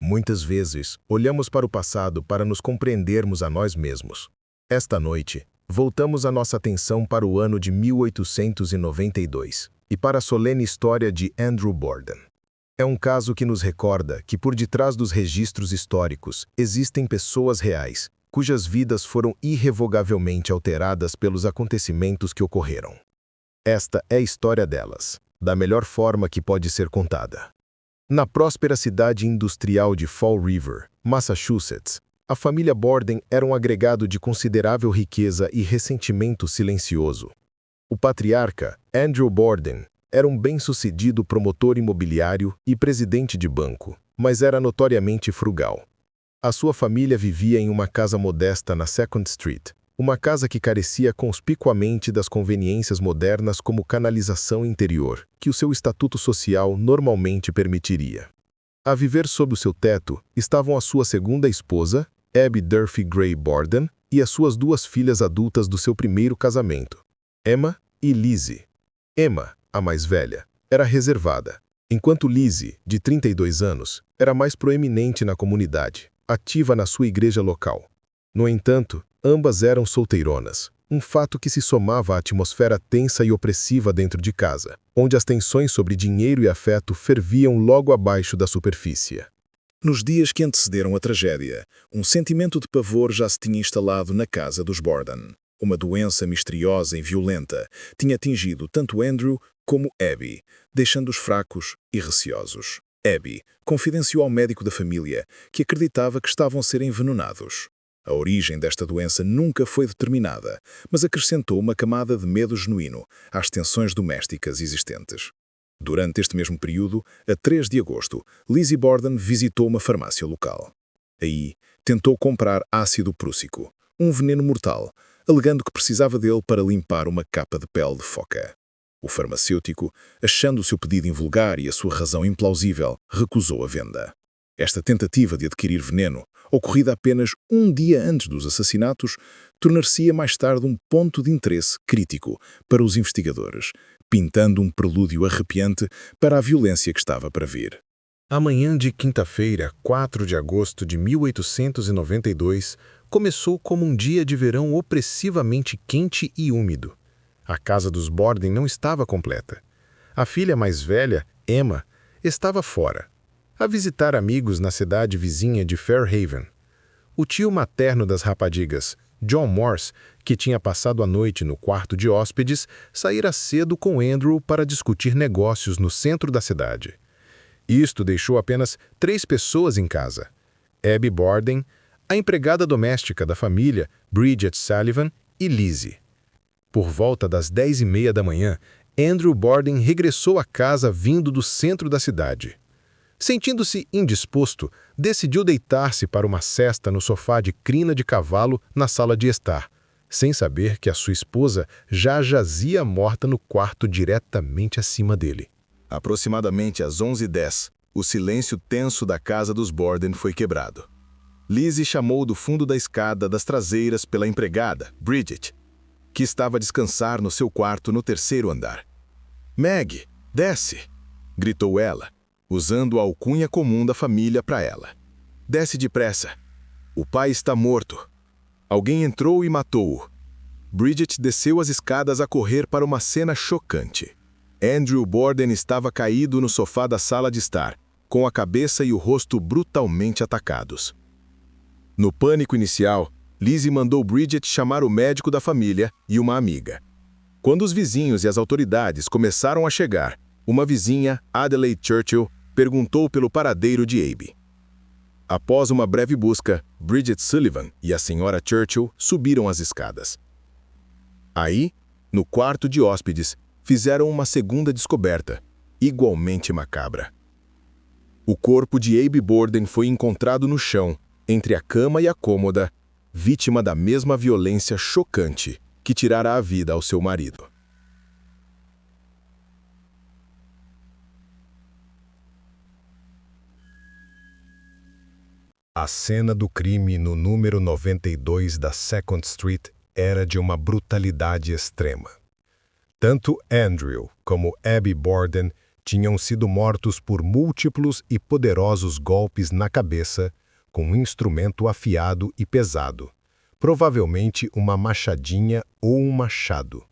Muitas vezes, olhamos para o passado para nos compreendermos a nós mesmos. Esta noite, voltamos a nossa atenção para o ano de 1892 e para a solene história de Andrew Borden. É um caso que nos recorda que por detrás dos registros históricos existem pessoas reais, cujas vidas foram irrevogavelmente alteradas pelos acontecimentos que ocorreram. Esta é a história delas, da melhor forma que pode ser contada. Na próspera cidade industrial de Fall River, Massachusetts, a família Borden era um agregado de considerável riqueza e ressentimento silencioso. O patriarca, Andrew Borden, era um bem-sucedido promotor imobiliário e presidente de banco, mas era notoriamente frugal. A sua família vivia em uma casa modesta na Second Street, uma casa que carecia conspicuamente das conveniências modernas como canalização interior, que o seu estatuto social normalmente permitiria. A viver sob o seu teto estavam a sua segunda esposa, Abby Durfee Gray Borden, e as suas duas filhas adultas do seu primeiro casamento, Emma e Lizzie. Emma, a mais velha, era reservada, enquanto Lizzie, de 32 anos, era mais proeminente na comunidade, ativa na sua igreja local. No entanto, ambas eram solteironas, um fato que se somava à atmosfera tensa e opressiva dentro de casa, onde as tensões sobre dinheiro e afeto ferviam logo abaixo da superfície. Nos dias que antecederam a tragédia, um sentimento de pavor já se tinha instalado na casa dos Borden. Uma doença misteriosa e violenta tinha atingido tanto Andrew como Abby, deixando-os fracos e receosos. Abby confidenciou ao médico da família que acreditava que estavam a ser envenenados. A origem desta doença nunca foi determinada, mas acrescentou uma camada de medo genuíno às tensões domésticas existentes. Durante este mesmo período, a 3 de agosto, Lizzie Borden visitou uma farmácia local. Aí, tentou comprar ácido prússico, um veneno mortal, alegando que precisava dele para limpar uma capa de pele de foca. O farmacêutico, achando o seu pedido invulgar e a sua razão implausível, recusou a venda. Esta tentativa de adquirir veneno, ocorrida apenas um dia antes dos assassinatos, tornar-se-ia mais tarde um ponto de interesse crítico para os investigadores, pintando um prelúdio arrepiante para a violência que estava para vir. A manhã de quinta-feira, 4 de agosto de 1892, começou como um dia de verão opressivamente quente e úmido. A casa dos Borden não estava completa. A filha mais velha, Emma, estava fora, a visitar amigos na cidade vizinha de Fairhaven. O tio materno das rapadigas, John Morse, que tinha passado a noite no quarto de hóspedes, saíra cedo com Andrew para discutir negócios no centro da cidade. Isto deixou apenas 3 pessoas em casa: Abby Borden, a empregada doméstica da família, Bridget Sullivan, e Lizzie. Por volta das 10h30 da manhã, Andrew Borden regressou à casa vindo do centro da cidade. Sentindo-se indisposto, decidiu deitar-se para uma sesta no sofá de crina de cavalo na sala de estar, sem saber que a sua esposa já jazia morta no quarto diretamente acima dele. Aproximadamente às 11h10, o silêncio tenso da casa dos Borden foi quebrado. Lizzie chamou do fundo da escada das traseiras pela empregada, Bridget, que estava a descansar no seu quarto no 3º andar. "Meg, desce!" gritou ela, usando a alcunha comum da família para ela. "Desce depressa. O pai está morto. Alguém entrou e matou-o." Bridget desceu as escadas a correr para uma cena chocante. Andrew Borden estava caído no sofá da sala de estar, com a cabeça e o rosto brutalmente atacados. No pânico inicial, Lizzie mandou Bridget chamar o médico da família e uma amiga. Quando os vizinhos e as autoridades começaram a chegar, uma vizinha, Adelaide Churchill, perguntou pelo paradeiro de Abby. Após uma breve busca, Bridget Sullivan e a senhora Churchill subiram as escadas. Aí, no quarto de hóspedes, fizeram uma segunda descoberta, igualmente macabra. O corpo de Abby Borden foi encontrado no chão, entre a cama e a cômoda, vítima da mesma violência chocante que tirara a vida ao seu marido. A cena do crime no número 92 da Second Street era de uma brutalidade extrema. Tanto Andrew como Abby Borden Tinham sido mortos por múltiplos e poderosos golpes na cabeça, com um instrumento afiado e pesado, provavelmente uma machadinha ou um machado.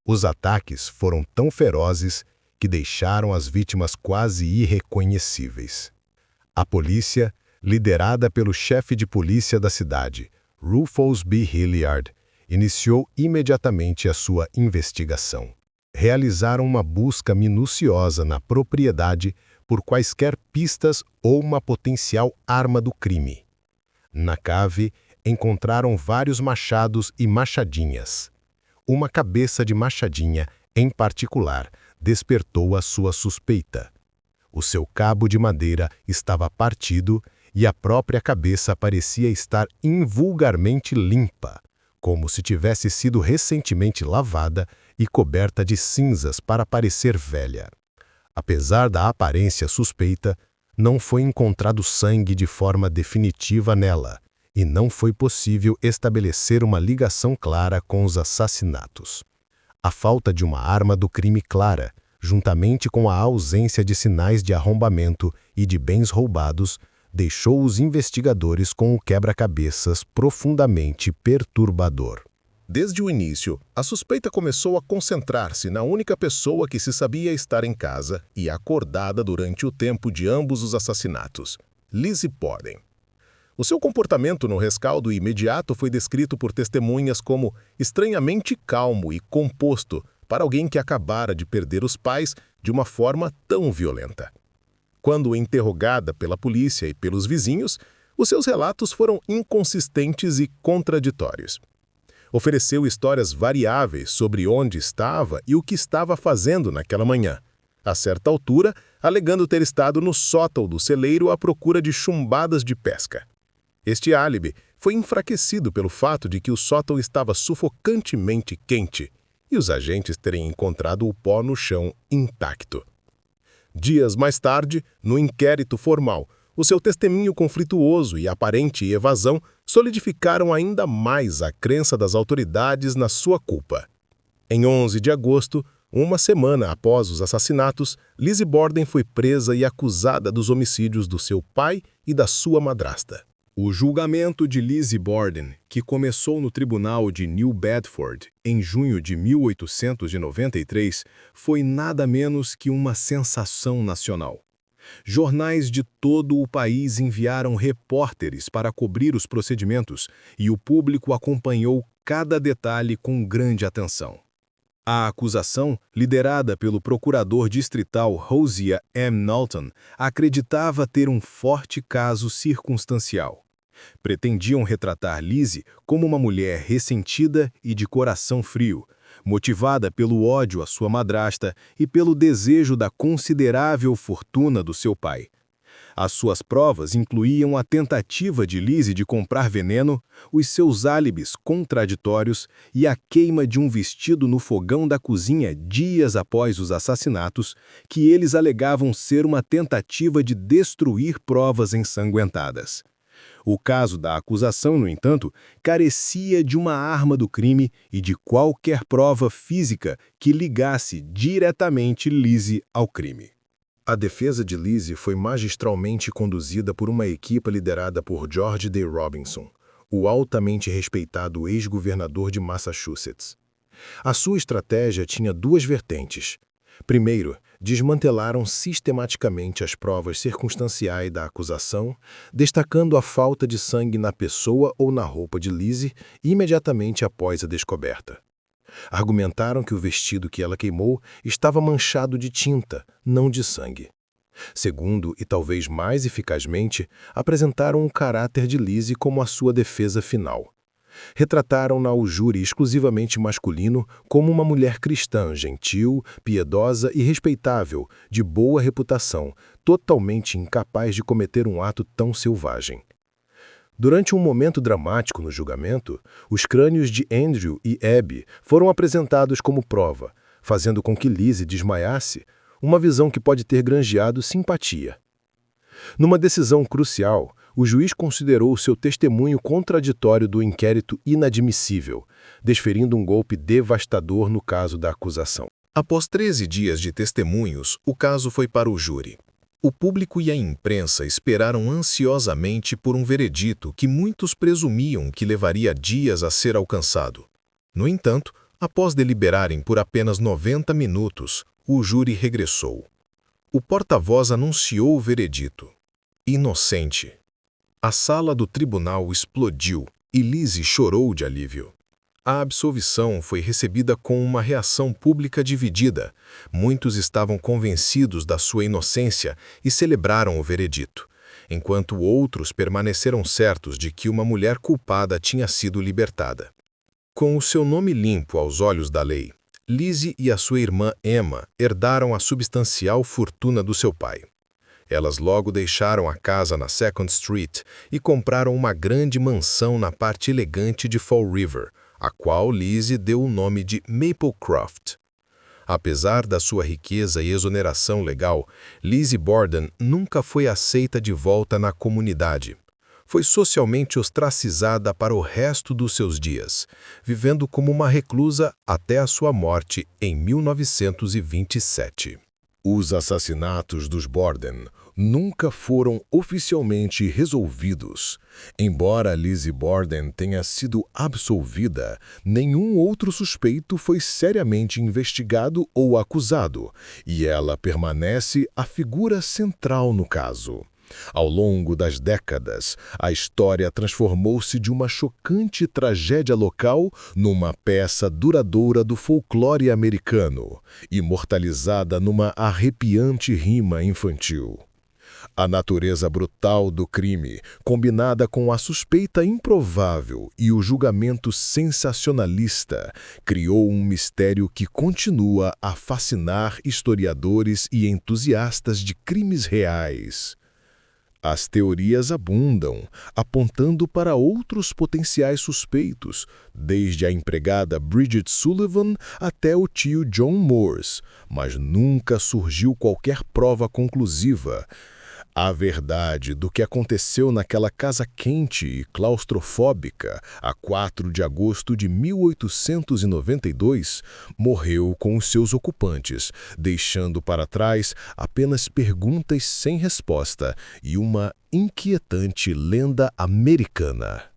Os ataques foram tão ferozes que deixaram as vítimas quase irreconhecíveis. A polícia, liderada pelo chefe de polícia da cidade, Rufus B. Hilliard, iniciou imediatamente a sua investigação. Realizaram uma busca minuciosa na propriedade por quaisquer pistas ou uma potencial arma do crime. Na cave, encontraram vários machados e machadinhas. Uma cabeça de machadinha, em particular, despertou a sua suspeita. O seu cabo de madeira estava partido e a própria cabeça parecia estar invulgarmente limpa, como se tivesse sido recentemente lavada e coberta de cinzas para parecer velha. Apesar da aparência suspeita, não foi encontrado sangue de forma definitiva nela, e não foi possível estabelecer uma ligação clara com os assassinatos. A falta de uma arma do crime clara, juntamente com a ausência de sinais de arrombamento e de bens roubados, deixou os investigadores com o quebra-cabeças profundamente perturbador. Desde o início, a suspeita começou a concentrar-se na única pessoa que se sabia estar em casa e acordada durante o tempo de ambos os assassinatos, Lizzie Borden. O seu comportamento no rescaldo imediato foi descrito por testemunhas como estranhamente calmo e composto para alguém que acabara de perder os pais de uma forma tão violenta. Quando interrogada pela polícia e pelos vizinhos, os seus relatos foram inconsistentes e contraditórios. Ofereceu histórias variáveis sobre onde estava e o que estava fazendo naquela manhã, a certa altura alegando ter estado no sótão do celeiro à procura de chumbadas de pesca. Este álibi foi enfraquecido pelo fato de que o sótão estava sufocantemente quente e os agentes terem encontrado o pó no chão intacto. Dias mais tarde, no inquérito formal, o seu testemunho conflituoso e aparente evasão solidificaram ainda mais a crença das autoridades na sua culpa. Em 11 de agosto, uma semana após os assassinatos, Lizzie Borden foi presa e acusada dos homicídios do seu pai e da sua madrasta. O julgamento de Lizzie Borden, que começou no tribunal de New Bedford em junho de 1893, foi nada menos que uma sensação nacional. Jornais de todo o país enviaram repórteres para cobrir os procedimentos e o público acompanhou cada detalhe com grande atenção. A acusação, liderada pelo procurador distrital Hosea M. Knowlton, acreditava ter um forte caso circunstancial. Pretendiam retratar Lizzie como uma mulher ressentida e de coração frio, motivada pelo ódio à sua madrasta e pelo desejo da considerável fortuna do seu pai. As suas provas incluíam a tentativa de Lizzie de comprar veneno, os seus álibis contraditórios e a queima de um vestido no fogão da cozinha dias após os assassinatos, que eles alegavam ser uma tentativa de destruir provas ensanguentadas. O caso da acusação, no entanto, carecia de uma arma do crime e de qualquer prova física que ligasse diretamente Lizzie ao crime. A defesa de Lizzie foi magistralmente conduzida por uma equipe liderada por George D. Robinson, o altamente respeitado ex-governador de Massachusetts. A sua estratégia tinha duas vertentes. Primeiro, desmantelaram sistematicamente as provas circunstanciais da acusação, destacando a falta de sangue na pessoa ou na roupa de Lizzie imediatamente após a descoberta. Argumentaram que o vestido que ela queimou estava manchado de tinta, não de sangue. Segundo, e talvez mais eficazmente, apresentaram o caráter de Lizzie como a sua defesa final. Retrataram-na ao júri exclusivamente masculino como uma mulher cristã, gentil, piedosa e respeitável, de boa reputação, totalmente incapaz de cometer um ato tão selvagem. Durante um momento dramático no julgamento, os crânios de Andrew e Abby foram apresentados como prova, fazendo com que Lizzie desmaiasse, uma visão que pode ter granjeado simpatia. Numa decisão crucial, o juiz considerou seu testemunho contraditório do inquérito inadmissível, desferindo um golpe devastador no caso da acusação. Após 13 dias de testemunhos, o caso foi para o júri. O público e a imprensa esperaram ansiosamente por um veredito que muitos presumiam que levaria dias a ser alcançado. No entanto, após deliberarem por apenas 90 minutos, o júri regressou. O porta-voz anunciou o veredito. Inocente. A sala do tribunal explodiu e Lizzie chorou de alívio. A absolvição foi recebida com uma reação pública dividida. Muitos estavam convencidos da sua inocência e celebraram o veredito, enquanto outros permaneceram certos de que uma mulher culpada tinha sido libertada. Com o seu nome limpo aos olhos da lei, Lizzie e a sua irmã Emma herdaram a substancial fortuna do seu pai. Elas logo deixaram a casa na Second Street e compraram uma grande mansão na parte elegante de Fall River, a qual Lizzie deu o nome de Maplecroft. Apesar da sua riqueza e exoneração legal, Lizzie Borden nunca foi aceita de volta na comunidade. Foi socialmente ostracizada para o resto dos seus dias, vivendo como uma reclusa até a sua morte em 1927. Os assassinatos dos Borden nunca foram oficialmente resolvidos. Embora Lizzie Borden tenha sido absolvida, nenhum outro suspeito foi seriamente investigado ou acusado, e ela permanece a figura central no caso. Ao longo das décadas, a história transformou-se de uma chocante tragédia local numa peça duradoura do folclore americano, imortalizada numa arrepiante rima infantil. A natureza brutal do crime, combinada com a suspeita improvável e o julgamento sensacionalista, criou um mistério que continua a fascinar historiadores e entusiastas de crimes reais. As teorias abundam, apontando para outros potenciais suspeitos, desde a empregada Bridget Sullivan até o tio John Morse, mas nunca surgiu qualquer prova conclusiva. A verdade do que aconteceu naquela casa quente e claustrofóbica a 4 de agosto de 1892 morreu com os seus ocupantes, deixando para trás apenas perguntas sem resposta e uma inquietante lenda americana.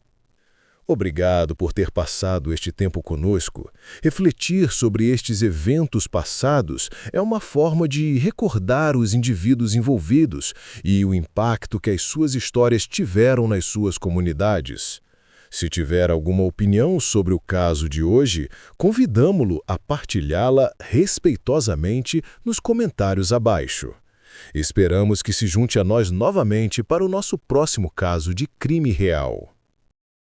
Obrigado por ter passado este tempo conosco. Refletir sobre estes eventos passados é uma forma de recordar os indivíduos envolvidos e o impacto que as suas histórias tiveram nas suas comunidades. Se tiver alguma opinião sobre o caso de hoje, convidamo-lo a partilhá-la respeitosamente nos comentários abaixo. Esperamos que se junte a nós novamente para o nosso próximo caso de crime real.